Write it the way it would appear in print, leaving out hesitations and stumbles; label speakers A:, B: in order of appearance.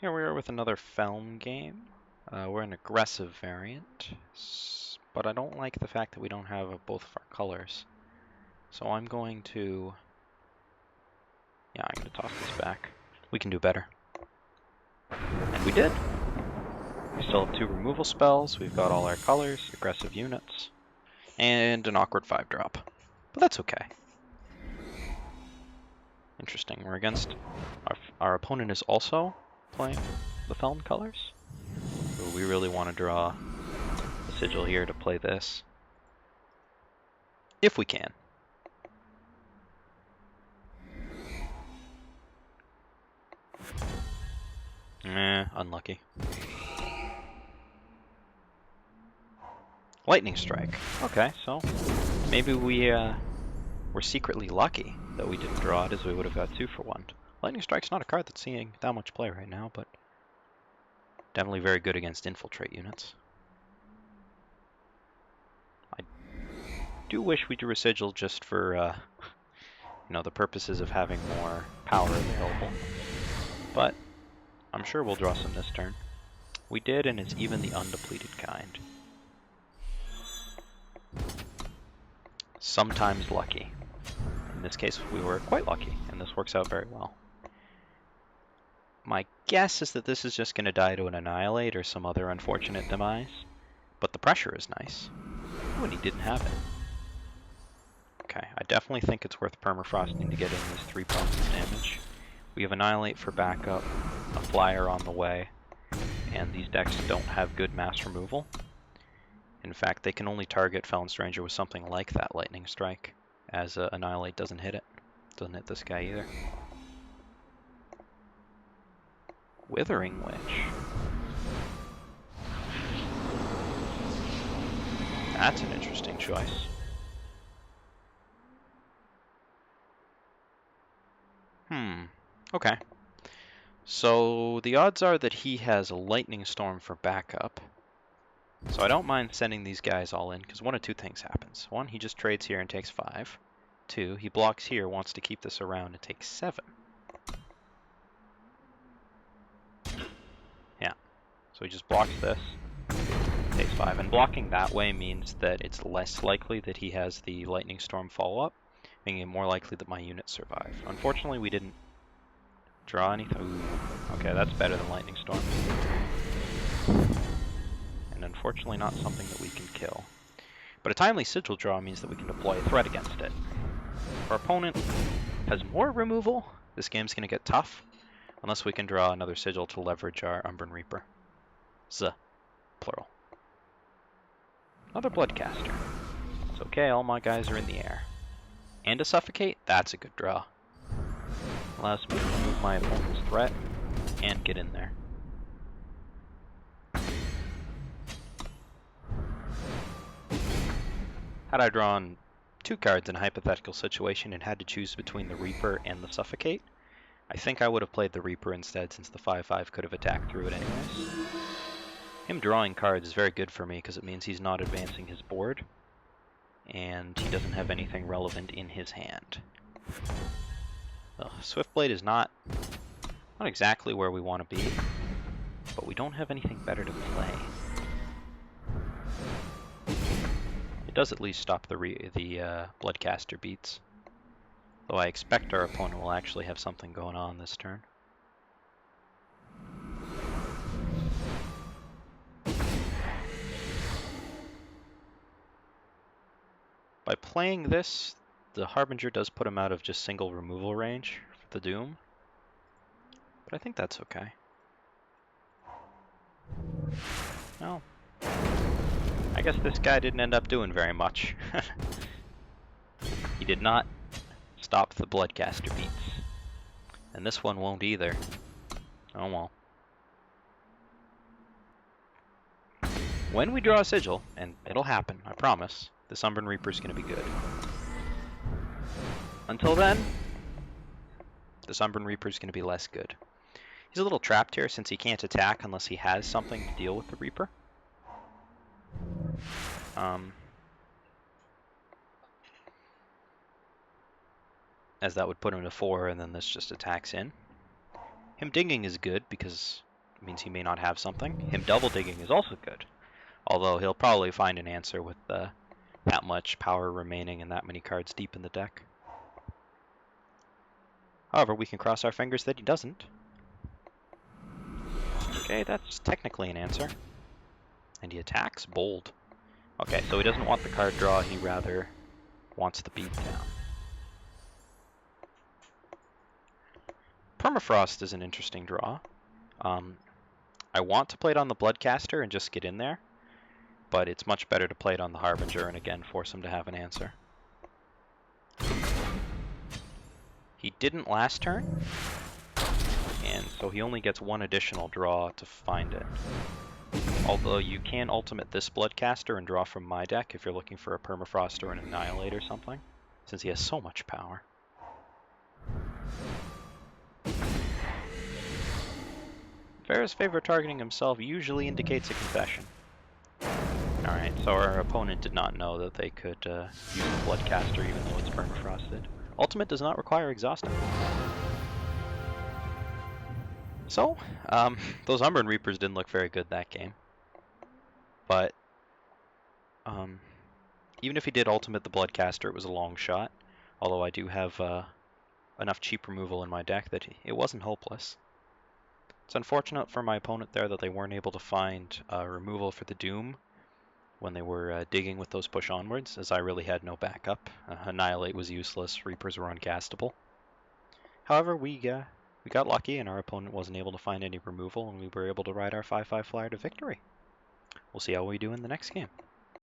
A: Here we are with another Feln game. We're an aggressive variant, but I don't like the fact that we don't have both of our colors. So I'm going to toss this back. We can do better. And we did. We still have 2 removal spells, we've got all our colors, aggressive units, and an awkward 5-drop. But that's okay. Interesting, we're against... Our opponent is also playing the Feln colors. So we really want to draw a sigil here to play this. If we can. Unlucky. Lightning strike. Okay, so maybe we're secretly lucky that we didn't draw it, as we would have got 2 for 1. Lightning strike's not a card that's seeing that much play right now, but definitely very good against infiltrate units. I do wish we drew a sigil just for the purposes of having more power available, but I'm sure we'll draw some this turn. We did, and it's even the undepleted kind. Sometimes lucky. In this case, we were quite lucky, and this works out very well. My guess is that this is just going to die to an Annihilate or some other unfortunate demise, but the pressure is nice. Ooh, and he didn't have it. Okay, I definitely think it's worth permafrosting to get in these 3 points of damage. We have Annihilate for backup, a Flyer on the way, and these decks don't have good mass removal. In fact, they can only target Feln Stranger with something like that Lightning Strike, as Annihilate doesn't hit it. Doesn't hit this guy either. Withering Witch. That's an interesting choice. Okay. So the odds are that he has a Lightning Storm for backup. So I don't mind sending these guys all in, because one of 2 things happens. 1, he just trades here and takes 5. 2, he blocks here, wants to keep this around and takes 7. Yeah. So he just blocks this, takes 5. And blocking that way means that it's less likely that he has the Lightning Storm follow-up, making it more likely that my units survive. Unfortunately, we didn't draw anything. Ooh, okay, that's better than Lightning Storm. And unfortunately not something that we can kill. But a timely sigil draw means that we can deploy a threat against it. If our opponent has more removal, this game's going to get tough, unless we can draw another sigil to leverage our Umbran Reaper. Plural. Another Bloodcaster. It's okay, all my guys are in the air. And a Suffocate? That's a good draw. Allows me to remove my opponent's threat and get in there. Had I drawn 2 cards in a hypothetical situation and had to choose between the Reaper and the Suffocate, I think I would have played the Reaper instead, since the 5/5 could have attacked through it anyways. Him drawing cards is very good for me because it means he's not advancing his board, and he doesn't have anything relevant in his hand. Swiftblade is not exactly where we want to be, but we don't have anything better to play. It does at least stop the Bloodcaster beats, though I expect our opponent will actually have something going on this turn. By playing this, the Harbinger does put him out of just single removal range for the Doom, but I think that's okay. Well, I guess this guy didn't end up doing very much. He did not stop the Bloodcaster beats, and this one won't either. Oh well. When we draw a sigil, and it'll happen, I promise, this Umbran Reaper's going to be good. Until then, this Umbran Reaper's going to be less good. He's a little trapped here since he can't attack unless he has something to deal with the Reaper. As that would put him to 4, and then this just attacks in. Him dinging is good because It means he may not have something. Him double digging is also good, although he'll probably find an answer with that much power remaining and that many cards deep in the deck. However, we can cross our fingers that he doesn't. Okay, that's technically an answer. And he attacks? Bold. Okay, so he doesn't want the card draw, he rather wants the beat down. Permafrost is an interesting draw. I want to play it on the Bloodcaster and just get in there, but it's much better to play it on the Harbinger and again force him to have an answer. He didn't last turn, and so he only gets one additional draw to find it. Although you can ultimate this Bloodcaster and draw from my deck if you're looking for a Permafrost or an Annihilate or something, since he has so much power. Farah's favor targeting himself usually indicates a confession. Alright, so our opponent did not know that they could use the Bloodcaster even though it's permafrosted. Ultimate does not require exhausting. So, those Umbran Reapers didn't look very good that game. But, even if he did ultimate the Bloodcaster, it was a long shot. Although I do have enough cheap removal in my deck that it wasn't hopeless. It's unfortunate for my opponent there that they weren't able to find removal for the Doom when they were digging with those push onwards, as I really had no backup. Annihilate was useless, Reapers were uncastable. However, we got lucky and our opponent wasn't able to find any removal, and we were able to ride our 5/5 flyer to victory. We'll see how we do in the next game.